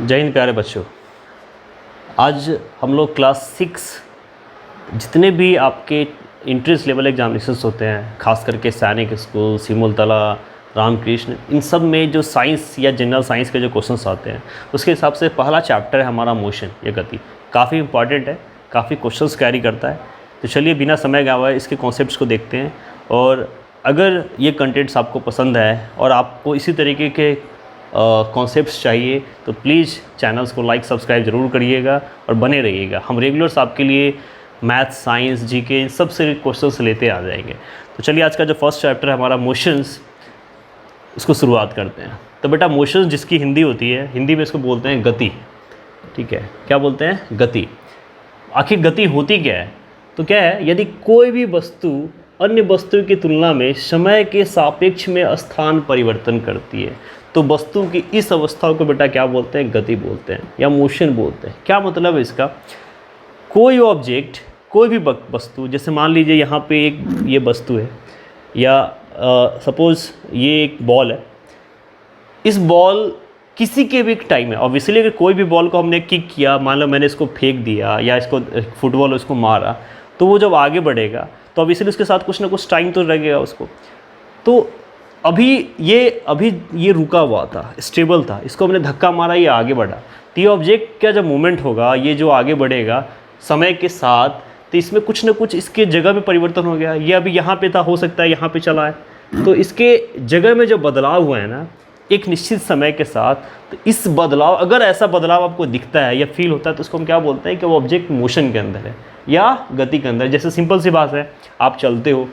जय हिंद प्यारे बच्चों। आज हम लोग क्लास 6 जितने भी आपके इंट्रेंस लेवल एग्जामिनेशंस होते हैं, खास करके सैनिक स्कूल, सिमुलतला, रामकृष्ण, इन सब में जो साइंस या जनरल साइंस के जो क्वेश्चंस आते हैं उसके हिसाब से पहला चैप्टर है हमारा मोशन या गति। काफ़ी इंपॉर्टेंट है, काफ़ी क्वेश्चंस कैरी करता है। तो चलिए बिना समय गंवाए इसके कॉन्सेप्ट्स को देखते हैं। और अगर ये कंटेंट्स आपको पसंद है और आपको इसी तरीके के कॉन्सेप्ट्स चाहिए तो प्लीज़ चैनल्स को लाइक सब्सक्राइब ज़रूर करिएगा और बने रहिएगा। हम रेगुलर्स आपके लिए मैथ, साइंस, जीके इन सब से क्वेश्चंस लेते आ जाएंगे। तो चलिए आज का जो फर्स्ट चैप्टर है हमारा मोशंस, उसको शुरुआत करते हैं। तो बेटा मोशंस जिसकी हिंदी होती है, हिंदी में इसको बोलते हैं गति। ठीक है, क्या बोलते हैं? गति। आखिर गति होती क्या है? तो क्या है, यदि कोई भी वस्तु अन्य वस्तु की तुलना में समय के सापेक्ष में स्थान परिवर्तन करती है तो वस्तु की इस अवस्था को बेटा क्या बोलते हैं? गति बोलते हैं या मोशन बोलते हैं। क्या मतलब है इसका? कोई ऑब्जेक्ट, कोई भी वस्तु, जैसे मान लीजिए यहाँ पे एक ये वस्तु है या सपोज़ ये एक बॉल है। इस बॉल किसी के भी टाइम है, ऑब्वियसली अगर कोई भी बॉल को हमने किक किया, मान लो मैंने इसको फेंक दिया या इसको फुटबॉल उसको मारा, तो वो जब आगे बढ़ेगा तो ऑब्वियसली उसके साथ कुछ ना कुछ टाइम तो लगेगा उसको। तो अभी ये रुका हुआ था, स्टेबल था, इसको हमने धक्का मारा, ये आगे बढ़ा। तो ये ऑब्जेक्ट का जब मूवमेंट होगा, ये जो आगे बढ़ेगा समय के साथ, तो इसमें कुछ ना कुछ इसके जगह में परिवर्तन हो गया। ये अभी यहाँ पे था, हो सकता है यहाँ पे चला है, तो इसके जगह में जो बदलाव हुआ है ना एक निश्चित समय के साथ, तो इस बदलाव, अगर ऐसा बदलाव आपको दिखता है या फील होता है तो उसको हम क्या बोलते हैं कि वो ऑब्जेक्ट मोशन के अंदर है या गति के अंदर। जैसे सिंपल सी बात है, आप चलते हो,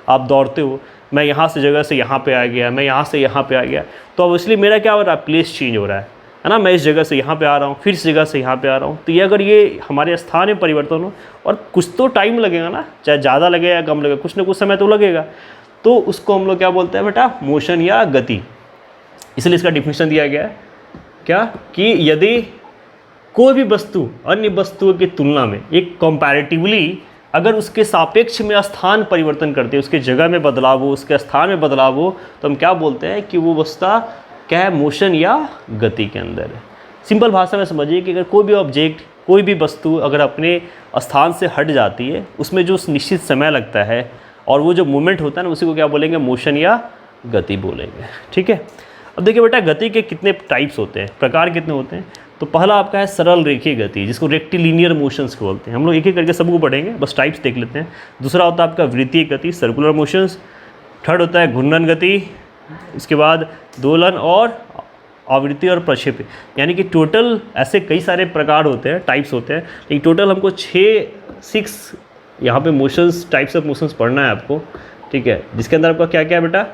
आप दौड़ते हो, मैं यहाँ से जगह से यहाँ पे आ गया, मैं यहाँ से यहाँ पे आ गया, तो ऑब्वियसली मेरा क्या हो रहा है? प्लेस चेंज हो रहा है ना। मैं इस जगह से यहाँ पे आ रहा हूँ, फिर इस जगह से यहाँ पे आ रहा हूँ। तो ये अगर ये हमारे स्थान में परिवर्तन हो, और कुछ तो टाइम लगेगा ना, चाहे ज़्यादा लगे या कम लगे, कुछ ना कुछ समय तो लगेगा, तो उसको हम लोग क्या बोलते हैं बेटा? मोशन या गति। इसलिए इसका डिफिनेशन दिया गया है क्या, कि यदि कोई भी वस्तु अन्य वस्तुओं की तुलना में एक कंपैरेटिवली अगर उसके सापेक्ष में स्थान परिवर्तन करते हैं, उसके जगह में बदलाव हो, उसके स्थान में बदलाव हो, तो हम क्या बोलते हैं कि वो वस्तु क्या है? मोशन या गति के अंदर है। सिंपल भाषा में समझिए कि अगर कोई भी ऑब्जेक्ट, कोई भी वस्तु अगर अपने स्थान से हट जाती है, उसमें जो निश्चित समय लगता है और वो जो मूवमेंट होता है ना, उसी को क्या बोलेंगे? मोशन या गति बोलेंगे। ठीक है। अब देखिए बेटा, गति के कितने टाइप्स होते हैं, प्रकार कितने होते हैं? तो पहला आपका है सरल रेखीय गति, जिसको रेक्टिलिनियर मोशंस बोलते हैं। हम लोग एक एक करके सबको पढ़ेंगे, बस टाइप्स देख लेते हैं। दूसरा होता है आपका वृत्तीय गति, सर्कुलर मोशंस। थर्ड होता है घूर्णन गति। इसके बाद दोलन और आवृत्ति और प्रक्षेप, यानी कि टोटल ऐसे कई सारे प्रकार होते हैं, टाइप्स होते हैं, लेकिन टोटल हमको 6 यहाँ पे मोशंस, टाइप्स ऑफ मोशंस पढ़ना है आपको। ठीक है, जिसके अंदर आपका क्या क्या है बेटा?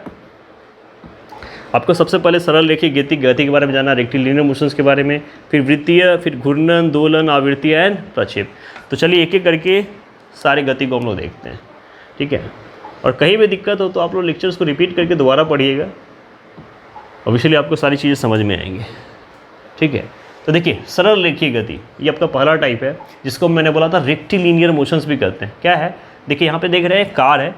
आपको सबसे पहले सरल रेखीय गति के बारे में जानना, रेक्टिलिनियर मोशंस के बारे में, फिर वृत्तीय, फिर घूर्णन, दोलन, आवृत्ति एंड प्रक्षेप। तो चलिए एक एक करके सारे गति को हम लोग देखते हैं। ठीक है, और कहीं भी दिक्कत हो तो आप लोग लेक्चर्स को रिपीट करके दोबारा पढ़िएगा, ऑब्वियसली आपको सारी चीज़ें समझ में आएंगी। ठीक है, तो देखिए सरल रेखीय गति ये आपका पहला टाइप है, जिसको मैंने बोला था रेक्टिलिनियर मोशंस भी कहते हैं। क्या है? देखिए यहाँ पे देख रहे हैं कार है,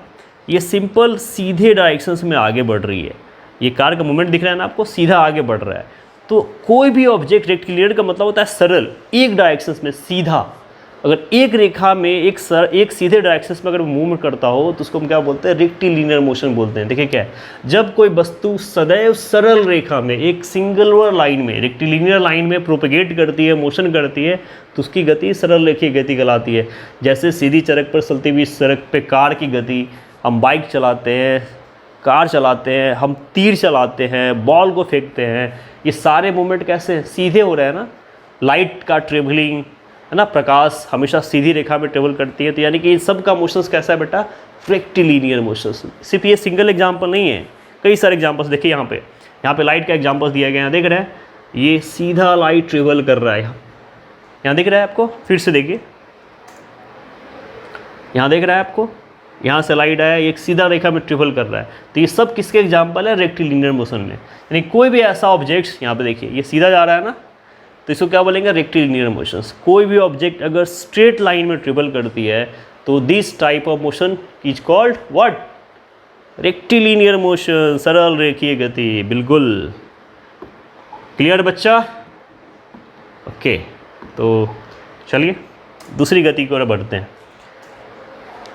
ये सिंपल सीधे डायरेक्शंस में आगे बढ़ रही है। ये कार का मूवमेंट दिख रहा है ना आपको, सीधा आगे बढ़ रहा है। तो कोई भी ऑब्जेक्ट, रेक्टिलिनियर का मतलब होता है सरल, एक डायरेक्शंस में सीधा। अगर एक रेखा में एक सीधे डायरेक्शंस में अगर मूव करता हो तो उसको हम क्या बोलते हैं? रेक्टिलिनियर मोशन बोलते हैं। देखिए क्या है, जब कोई वस्तु सदैव सरल रेखा में, एक सिंगुलर लाइन में, रेक्टिलिनियर लाइन में प्रोपेगेट करती है, मोशन करती है, तो उसकी गति सरल रेखीय गति कहलाती है। जैसे सीधी सड़क पर चलती हुई सड़क पे कार की गति, हम बाइक चलाते हैं, कार चलाते हैं, हम तीर चलाते हैं, बॉल को फेंकते हैं, ये सारे मूवमेंट कैसे सीधे हो रहे हैं ना। लाइट का ट्रेवलिंग है ना, प्रकाश हमेशा सीधी रेखा में ट्रेवल करती है। तो यानी कि इन सब का मोशंस कैसा है बेटा? Rectilinear motions. सिर्फ ये सिंगल एग्जाम्पल नहीं है, कई सारे एग्जाम्पल्स देखिए। यहाँ पे लाइट का एग्जाम्पल्स दिया गया है, देख रहे हैं, ये सीधा लाइट ट्रेवल कर रहा है। यहाँ दिख रहा है आपको, फिर से देखिए, यहाँ देख रहा है आपको, यहाँ से लाइट आया, एक सीधा रेखा में ट्रेवल कर रहा है। तो ये सब किसके एग्जाम्पल है? रेक्टिलिनियर मोशन में। यानी कोई भी ऐसा ऑब्जेक्ट, यहाँ पे देखिए ये सीधा जा रहा है ना, तो इसको क्या बोलेंगे? Rectilinear motions. कोई भी ऑब्जेक्ट अगर स्ट्रेट लाइन में ट्रेवल करती है तो this type of motion is called what? Rectilinear motion, सरल रेखीय गति। बिल्कुल क्लियर बच्चा? ओके, तो चलिए दूसरी गति की ओर बढ़ते हैं।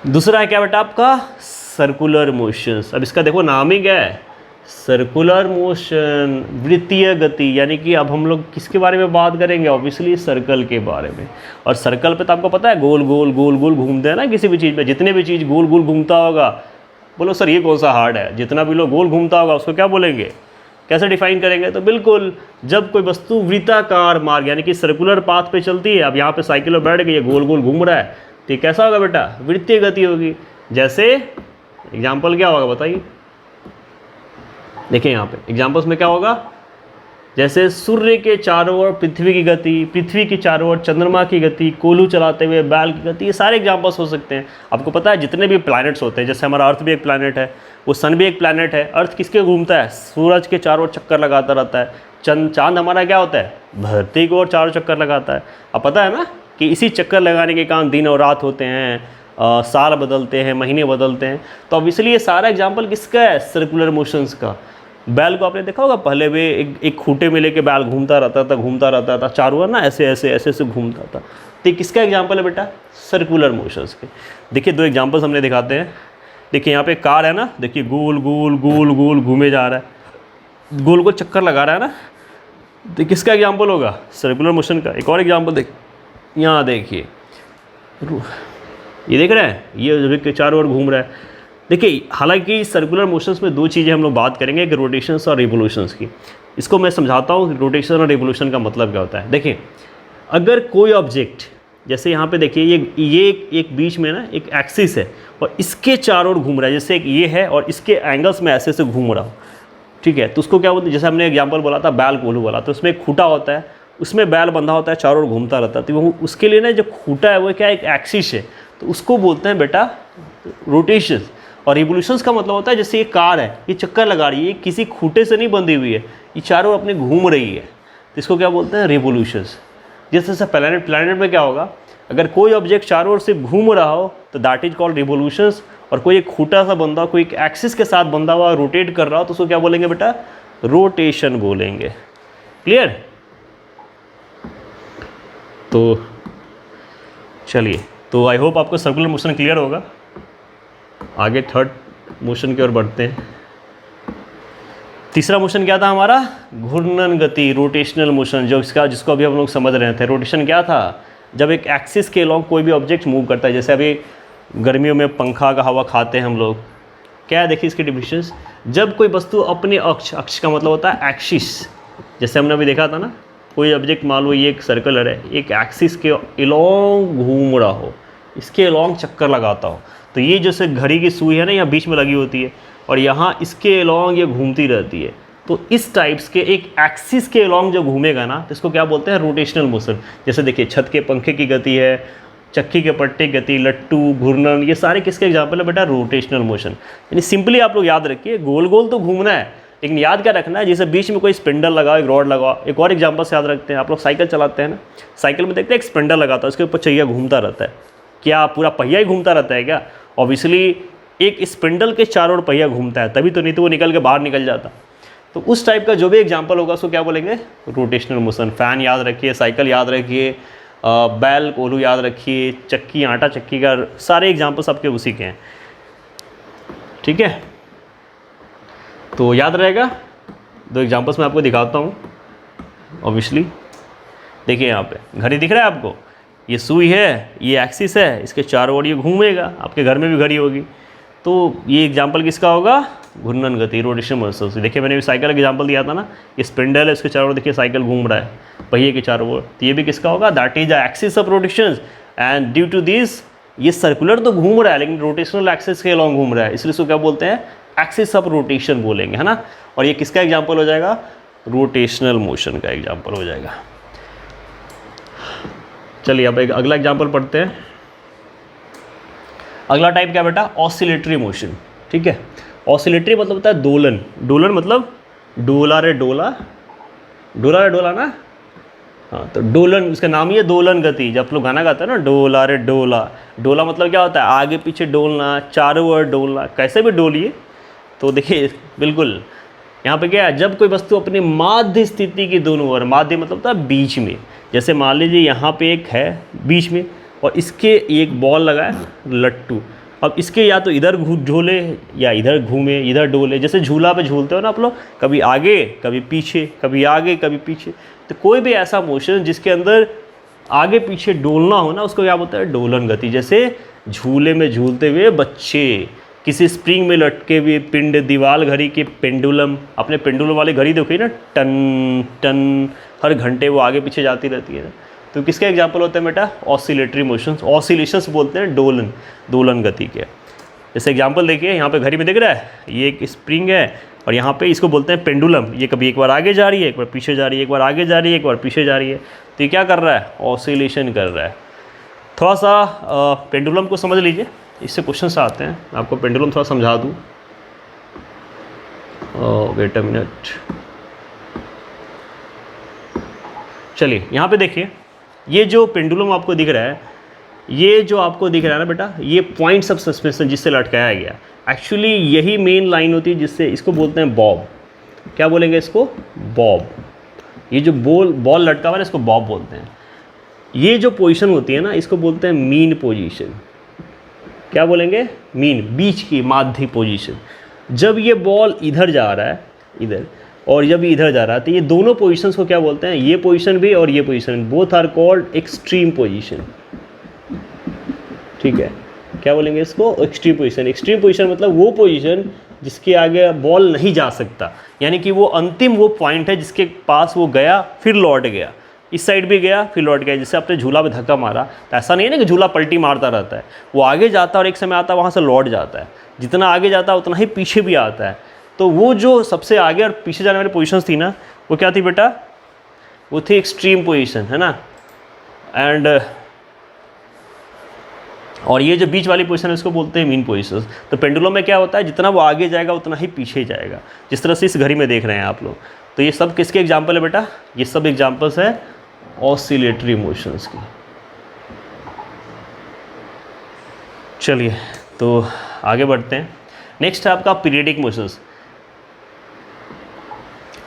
दूसरा है क्या बेटा आपका, सर्कुलर मोशंस। अब इसका देखो नाम ही क्या है, सर्कुलर मोशन, वृत्तीय गति। यानी कि अब हम लोग किसके बारे में बात करेंगे, ऑब्वियसली सर्कल के बारे में। और सर्कल पे तो आपको पता है गोल गोल गोल गोल घूमते हैं ना किसी भी चीज़ पे, जितने भी चीज़ गोल गोल घूमता होगा, बोलो सर ये कौन सा हार्ड है, जितना भी लोग गोल घूमता होगा उसको क्या बोलेंगे, कैसे डिफाइन करेंगे। तो बिल्कुल जब कोई वस्तु वृत्ताकार मार्ग यानी कि सर्कुलर पाथ पे चलती है, अब यहाँ पे साइकिल में बैठ गई है, गोल गोल घूम रहा है, तो ये कैसा होगा बेटा, वृत्तीय गति होगी। जैसे एग्जाम्पल क्या होगा बताइए, देखिए यहाँ पे एग्जाम्पल्स में क्या होगा, जैसे सूर्य के चारों ओर पृथ्वी की गति, पृथ्वी के चारों ओर चंद्रमा की गति, कोल्हू चलाते हुए बैल की गति, ये सारे एग्जाम्पल्स हो सकते हैं। आपको पता है जितने भी प्लैनेट्स होते हैं, जैसे हमारा अर्थ भी एक प्लैनेट है, वो सन भी एक प्लैनेट है। अर्थ किसके घूमता है, सूरज के चारों ओर चक्कर लगाता रहता है। चांद हमारा क्या होता है, धरती को और चारों चक्कर लगाता है। अब पता है ना कि इसी चक्कर लगाने के कारण दिन और रात होते हैं, साल बदलते हैं, महीने बदलते हैं। तो ऑब्वियसली ये सारा एग्जाम्पल किसका है, सर्कुलर मोशंस का। बैल को आपने देखा होगा, पहले भी एक खूंटे में लेके बैल घूमता रहता था चारों ओर ना, ऐसे ऐसे ऐसे ऐसे घूमता था। तो ये किसका एग्जाम्पल है बेटा, सर्कुलर मोशंस के। देखिए दो एग्जाम्पल्स हमने दिखाते हैं। देखिए यहाँ पे कार है ना, देखिए गोल गोल गोल गोल घूमे जा रहा है, गोल गोल चक्कर लगा रहा है ना, तो किसका एग्जाम्पल होगा, सर्कुलर मोशन का। एक और एग्जाम्पल देख, यहाँ देखिए, ये देख रहे हैं, ये चारों ओर घूम रहा है। देखिए हालांकि सर्कुलर मोशंस में दो चीज़ें हम लोग बात करेंगे, एक रोटेशंस और रिवोल्यूशंस की। इसको मैं समझाता हूँ रोटेशन और रिवोल्यूशन का मतलब क्या होता है। देखिए अगर कोई ऑब्जेक्ट, जैसे यहाँ पे देखिए ये एक बीच में ना एक एक्सिस है और इसके चारों ओर घूम रहा है, जैसे एक ये है और इसके एंगल्स में ऐसे घूम रहा हो, ठीक है, तो उसको क्या बोलते हैं, जैसे हमने एग्जाम्पल बोला था बैल कोल्हू वाला, तो उसमें एक खूंटा होता है, उसमें बैल बंधा होता है, चारों ओर घूमता रहता है। तो वो उसके लिए ना जो खूंटा है वो क्या एक एक्सिस है, तो उसको बोलते हैं बेटा रोटेशन। और रिवोल्यूशंस का मतलब होता है जैसे ये कार है, ये चक्कर लगा रही है, ये किसी खूंटे से नहीं बंधी हुई है, ये चारों ओर अपने घूम रही है, तो इसको क्या बोलते हैं, रिवोल्यूशंस। जैसे प्लैनेट में क्या होगा, अगर कोई ऑब्जेक्ट चारों ओर से घूम रहा हो तो दैट इज कॉल्ड रिवोल्यूशंस। और कोई एक खूंटा सा बंधा, कोई एक एक्सिस के साथ बंधा हुआ रोटेट कर रहा हो तो उसको क्या बोलेंगे बेटा, रोटेशन बोलेंगे। क्लियर। तो चलिए, तो आई होप आपको सर्कुलर मोशन क्लियर होगा। आगे थर्ड मोशन की ओर बढ़ते हैं। तीसरा मोशन क्या था हमारा, घूर्णन गति, रोटेशनल मोशन, जिसको अभी हम लोग समझ रहे थे। रोटेशन क्या था, जब एक एक्सिस के अलॉन्ग कोई भी ऑब्जेक्ट मूव करता है। जैसे अभी गर्मियों में पंखा का हवा खाते हैं हम लोग, क्या है देखिए इसकी डिफिनेशन, जब कोई वस्तु अपने अक्ष का मतलब होता है एक्सिस, जैसे हमने अभी देखा था ना, कोई ऑब्जेक्ट मान लो ये एक सर्कलर है, एक एक्सिस के अलॉन्ग घूम रहा हो, इसके अलॉन्ग चक्कर लगाता हो, तो ये जैसे घड़ी की सुई है ना, यहाँ बीच में लगी होती है और यहाँ इसके अलॉन्ग ये घूमती रहती है। तो इस टाइप्स के एक एक्सिस के अलॉन्ग जो घूमेगा ना, तो इसको क्या बोलते हैं, रोटेशनल मोशन। जैसे देखिए छत के पंखे की गति है, चक्की के पट्टे की गति, लट्टू, घूर्णन, ये सारे किसके एग्जाम्पल है बेटा, रोटेशनल मोशन। यानी सिंपली आप लोग याद रखिए, गोल गोल तो घूमना है, लेकिन याद क्या रखना है, जैसे बीच में कोई स्पिंडल लगाओ, एक रॉड लगाओ। एक और एग्जाम्पल से याद रखते हैं, आप लोग साइकिल चलाते हैं ना, साइकिल में देखते हैं एक स्पिंडल लगाता है, उसके ऊपर पहिया घूमता रहता है। क्या पूरा पहिया ही घूमता रहता है क्या, ऑब्वियसली एक स्पिंडल के चारों ओर पहिया घूमता है, तभी तो, नहीं तो वो निकल के बाहर निकल जाता। तो उस टाइप का जो भी एग्जाम्पल होगा उसको क्या बोलेंगे, रोटेशनल मोशन। फैन याद रखिए, साइकिल याद रखिए, बैल कोल्हू याद रखिए, चक्की, आटा चक्की का, सारे एग्जाम्पल्स आपके उसी के हैं, ठीक है। तो याद रहेगा, दो एग्जाम्पल्स मैं आपको दिखाता हूँ ऑब्वियसली। देखिए यहाँ पे घड़ी दिख रहा है आपको, ये सुई है, ये एक्सिस है, इसके चारों ओर ये घूमेगा, आपके घर में भी घड़ी होगी। तो ये एग्जाम्पल किसका होगा, घूर्णन गति, रोटेशन मोशन से। देखिए मैंने भी साइकिल का एग्जाम्पल दिया था ना, ये स्पिंडल है, इसके चारों ओर देखिए साइकिल घूम रहा है पहिए के चारों ओर, तो ये भी किसका होगा, that is the axis of rotation. And due to this, ये सर्कुलर तो घूम रहा है लेकिन रोटेशनल एक्सिस के अलॉन्ग घूम रहा है, इसलिए इसको क्या बोलते हैं, एक्सिस ऑफ रोटेशन बोलेंगे, है ना। और ये किसका एग्जाम्पल हो जाएगा, रोटेशनल मोशन का एग्जाम्पल हो जाएगा। चलिए अब एक अगला एग्जाम्पल पढ़ते हैं। अगला टाइप क्या बेटा, ऑसिलेटरी मोशन, ठीक है। ऑसिलेटरी मतलब होता है दोलन, दोलन मतलब डोला रे डोला, डोला रे डोला ना, हाँ, तो डोलन, इसका नाम ही है दोलन गति। जब लोग गाना गाते हैं ना, डोला रे डोला, डोला मतलब क्या होता है, आगे पीछे डोलना, चारों ओर डोलना, कैसे भी डोलिए। तो देखिए बिल्कुल यहाँ पे क्या है, जब कोई वस्तु अपनी माध्य स्थिति की दोनों ओर, माध्य मतलब होता है बीच में, जैसे मान लीजिए यहाँ पे एक है बीच में और इसके एक बॉल लगा है लट्टू, अब इसके या तो इधर झूले या इधर घूमे, इधर डोले, जैसे झूला पे झूलते हो ना आप लोग, कभी आगे कभी पीछे, कभी आगे कभी पीछे। तो कोई भी ऐसा मोशन जिसके अंदर आगे पीछे डोलना हो ना, उसको क्या बोलता है, डोलन गति। जैसे झूले में झूलते हुए बच्चे, किसी स्प्रिंग में लटके हुए पिंड, दीवार घड़ी के पेंडुलम, अपने पेंडुलम वाली घड़ी देखिए ना, टन टन हर घंटे वो आगे पीछे जाती रहती है। तो किसका एग्जाम्पल होता है बेटा, ऑसिलेटरी मोशंस, ऑसिलेशंस बोलते हैं डोलन, दोलन गति के। जैसे एग्जाम्पल देखिए, यहाँ पे घड़ी में दिख रहा है, ये एक स्प्रिंग है और यहाँ पे इसको बोलते हैं पेंडुलम। ये कभी एक बार आगे जा रही है, एक बार पीछे जा रही है, एक बार आगे जा रही है, एक बार पीछे जा रही है। तो ये क्या कर रहा है, ऑसिलेशन कर रहा है। थोड़ा सा पेंडुलम को समझ लीजिए, इससे क्वेश्चन आते हैं। आपको पेंडुलम थोड़ा समझा दूँ। वेट अ मिनट, चलिए यहाँ पे देखिए, ये जो पेंडुलम आपको दिख रहा है, ये जो आपको दिख रहा है ना बेटा, ये पॉइंट्स ऑफ सस्पेंशन जिससे लटकाया गया, एक्चुअली यही मेन लाइन होती है जिससे, इसको बोलते हैं बॉब। क्या बोलेंगे इसको, बॉब। ये जो बॉल लटका हुआ है इसको बॉब बोलते हैं। ये जो पोजीशन होती है ना, इसको बोलते हैं मीन पोजीशन। क्या बोलेंगे, मीन, बीच की माध्य पोजीशन। जब ये बॉल इधर जा रहा है, इधर, और जब इधर जा रहा है, तो ये दोनों पोजीशंस को क्या बोलते हैं, ये पोजीशन भी और ये position, both are called extreme position. ठीक है, क्या बोलेंगे इसको, एक्सट्रीम पोजीशन। एक्सट्रीम पोजीशन मतलब वो पोजीशन जिसके आगे बॉल नहीं जा सकता, यानी कि वो अंतिम वो पॉइंट है जिसके पास वो गया फिर लौट गया, इस साइड भी गया फिर लौट गया। जैसे आपने झूला पे धक्का मारा, तो ऐसा नहीं है ना कि झूला पलटी मारता रहता है, वो आगे जाता है और एक समय आता है वहाँ से लौट जाता है। जितना आगे जाता है उतना ही पीछे भी आता है। तो वो जो सबसे आगे और पीछे जाने वाली पोजीशंस थी ना, वो क्या थी बेटा, वो थी एक्सट्रीम पोजीशन, है ना। एंड और ये जो बीच वाली पोजीशन है इसको बोलते हैं मीन पोजीशन। तो पेंडुलम में क्या होता है, जितना वो आगे जाएगा उतना ही पीछे जाएगा, जिस तरह से इस घड़ी में देख रहे हैं आप लोग। तो ये सब किसके एग्जाम्पल है बेटा, ये सब एग्जाम्पल्स है ऑसिलेटरी मोशंस की। चलिए तो आगे बढ़ते हैं। नेक्स्ट है आपका पीरियडिक मोशंस।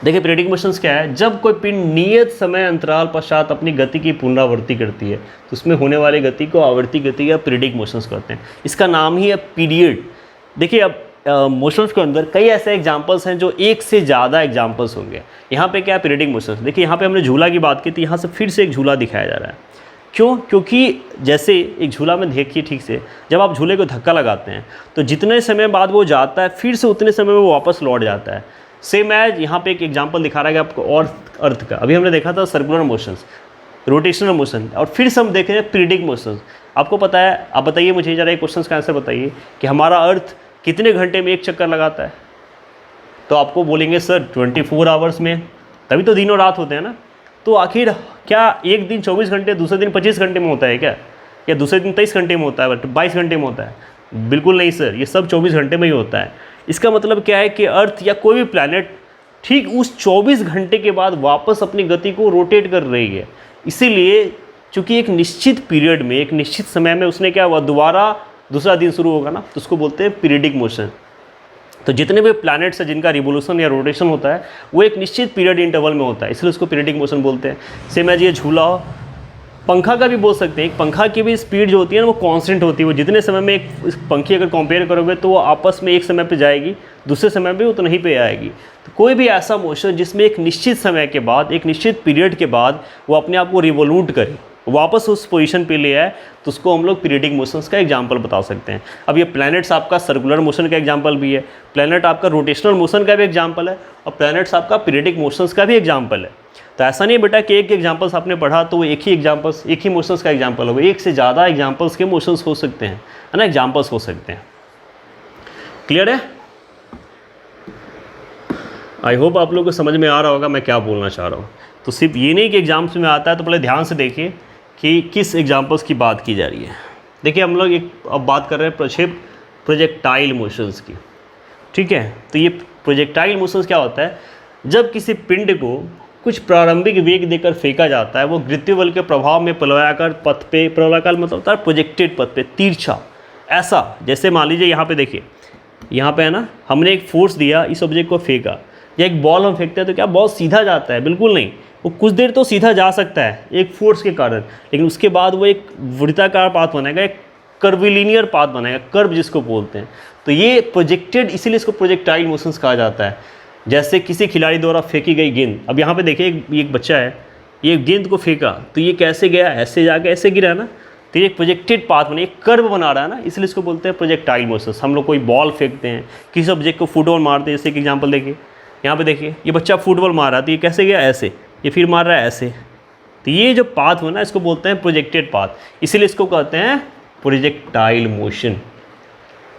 देखिए पीरियडिक मोशंस क्या है, जब कोई पिंड नियत समय अंतराल पश्चात अपनी गति की पुनरावृत्ति करती है तो उसमें होने वाली गति को आवर्ती गति या पीरियडिक मोशंस कहते हैं। इसका नाम ही है पीरियड। देखिए अब मोशंस के अंदर कई ऐसे एग्जांपल्स हैं जो एक से ज़्यादा एग्जांपल्स होंगे। यहाँ पे क्या है, पीरियडिक मोशंस। देखिए यहाँ पे हमने झूला की बात की थी, यहाँ से फिर से एक झूला दिखाया जा रहा है। क्यों, क्योंकि जैसे एक झूला में देखिए ठीक से, जब आप झूले को धक्का लगाते हैं तो जितने समय बाद वो जाता है फिर से उतने समय में वो वापस लौट जाता है। सेम एज यहाँ पे एक एग्जांपल दिखा रहा है आपको और अर्थ का। अभी हमने देखा था सर्कुलर मोशंस, रोटेशनल मोशन, और फिर से हम देख रहे हैं पीरियडिक मोशंस। आपको पता है, आप बताइए मुझे जरा एक क्वेश्चन का आंसर बताइए कि हमारा अर्थ कितने घंटे में एक चक्कर लगाता है। तो आपको बोलेंगे सर 24 आवर्स में, तभी तो दिन और रात होते हैं ना। तो आखिर क्या एक दिन 24 घंटे, दूसरे दिन 25 घंटे में होता है क्या, या दूसरे दिन 23 घंटे में होता है, 22 घंटे में होता है? बिल्कुल नहीं सर, ये सब 24 घंटे में ही होता है। इसका मतलब क्या है कि अर्थ या कोई भी प्लैनेट ठीक उस 24 घंटे के बाद वापस अपनी गति को रोटेट कर रही है। इसीलिए चूँकि एक निश्चित पीरियड में, एक निश्चित समय में उसने क्या हुआ, दोबारा दूसरा दिन शुरू होगा ना, तो उसको बोलते हैं पीरियडिक मोशन। तो जितने भी प्लैनेट्स हैं जिनका रिवोल्यूशन या रोटेशन होता है वो एक निश्चित पीरियड इंटरवल में होता है, इसलिए उसको पीरियडिक मोशन बोलते हैं। सेम एज ये झूला हो, पंखा का भी बोल सकते हैं। एक पंखा की भी स्पीड जो होती है ना वो कांस्टेंट होती है। वो जितने समय में एक पंखी अगर कंपेयर करोगे तो वो आपस में एक समय पे जाएगी, दूसरे समय पे उतना ही पे आएगी। तो कोई भी ऐसा मोशन जिसमें एक निश्चित समय के बाद, एक निश्चित पीरियड के बाद वो अपने आप को रिवोल्यूट करे, वापस उस पोजीशन पे ले आए, तो उसको हम लोग पीरियडिक मोशंस का एग्जांपल बता सकते हैं। अब ये प्लैनेट्स आपका सर्कुलर मोशन का एग्जांपल भी है, प्लैनेट आपका रोटेशनल मोशन का भी एग्जांपल है, और प्लैनेट्स आपका पीरियडिक मोशंस का भी एग्जांपल है। तो ऐसा नहीं बेटा कि एक एग्जांपल्स आपने पढ़ा तो वो एक ही एग्जांपल्स, एक ही मोशंस का एग्जांपल होगा। एक से ज़्यादा एग्जांपल्स के मोशंस हो सकते हैं, है ना, एग्जांपल्स हो सकते हैं। क्लियर है? आई होप आप लोगों को समझ में आ रहा होगा मैं क्या बोलना चाह रहा हूँ। तो सिर्फ ये नहीं कि एग्जाम्स में आता है, तो पहले ध्यान से देखिए कि किस एग्जांपल्स की बात की जा रही है। देखिए हम लोग अब बात कर रहे हैं प्रक्षेप प्रोजेक्टाइल मोशंस की, ठीक है। तो ये प्रोजेक्टाइल मोशंस क्या होता है, जब किसी पिंड को कुछ प्रारंभिक वेग देकर फेंका जाता है, वो गुरुत्वीय बल के प्रभाव में प्रलयाकार पथ पे, प्रलयाकार मतलब होता है प्रोजेक्टेड पथ पे, तिरछा ऐसा। जैसे मान लीजिए यहाँ पे देखिए, यहाँ पे है ना, हमने एक फोर्स दिया, इस ऑब्जेक्ट को फेंका, या एक बॉल हम फेंकते हैं तो क्या बॉल सीधा जाता है? बिल्कुल नहीं, वो कुछ देर तो सीधा जा सकता है एक फोर्स के कारण, लेकिन उसके बाद वो एक वृत्ताकार पाथ बनाएगा, एक कर्विलिनियर पाथ बनाएगा, कर्व जिसको बोलते हैं। तो ये प्रोजेक्टेड, इसीलिए इसको प्रोजेक्टाइल मोशंस कहा जाता है। जैसे किसी खिलाड़ी द्वारा फेंकी गई गेंद, अब यहाँ पे देखिए एक बच्चा है, ये गेंद को फेंका तो ये कैसे गया, ऐसे जाके ऐसे गिरा ना, तो ये एक प्रोजेक्टेड पाथ बना, एक कर्व बना रहा है ना, इसलिए इसको बोलते हैं प्रोजेक्टाइल मोशंस। हम लोग कोई बॉल फेंकते हैं, किसी ऑब्जेक्ट को फुटबॉल मारते हैं, जैसे कि एग्जांपल देखिए यहाँ पे देखिए, ये बच्चा फुटबॉल मार रहा है तो ये कैसे गया, ऐसे, ये फिर मार रहा है ऐसे, तो ये जो पाथ बना इसको बोलते हैं प्रोजेक्टेड पाथ, इसीलिए इसको कहते हैं प्रोजेक्टाइल मोशन।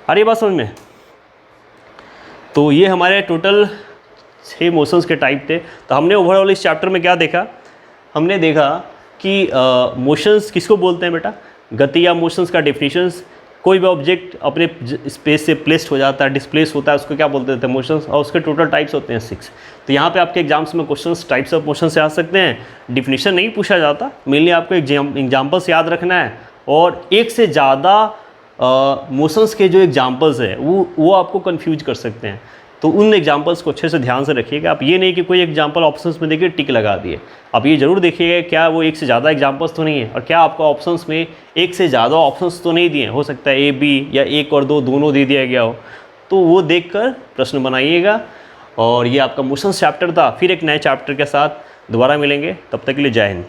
आ रही बात समझ में? तो ये हमारे टोटल 6 मोशंस के टाइप थे। तो हमने ओवरऑल इस चैप्टर में क्या देखा? हमने देखा कि मोशंस किसको बोलते हैं बेटा, गति या मोशंस का डेफिनेशंस। कोई भी ऑब्जेक्ट अपने स्पेस से प्लेस्ड हो जाता है, डिस्प्लेस होता है, उसको क्या बोलते थे, मोशंस, और उसके टोटल टाइप्स होते हैं 6। तो यहाँ पे आपके एग्जाम्स में क्वेश्चंस टाइप्स ऑफ मोशन से आ सकते हैं, डिफिनेशन नहीं पूछा जाता, मेनली आपको एग्जाम्पल्स याद रखना है, और एक से ज़्यादा मोशंस के जो एग्जाम्पल्स है वो आपको कन्फ्यूज कर सकते हैं। तो उन एग्जाम्पल्स को अच्छे से ध्यान से रखिएगा। आप ये नहीं कि कोई एग्जाम्पल ऑप्शंस में देखिए टिक लगा दिए, आप ये जरूर देखिएगा क्या वो एक से ज़्यादा एग्जाम्पल्स तो नहीं है, और क्या आपका ऑप्शंस में एक से ज़्यादा ऑप्शंस तो नहीं दिए, हो सकता है ए बी या 1 और 2 दोनों दे दिया गया हो, तो वो देखकर प्रश्न बनाइएगा। और ये आपका मोशंस चैप्टर था। फिर एक नए चैप्टर के साथ दोबारा मिलेंगे, तब तक के लिए जय हिंद।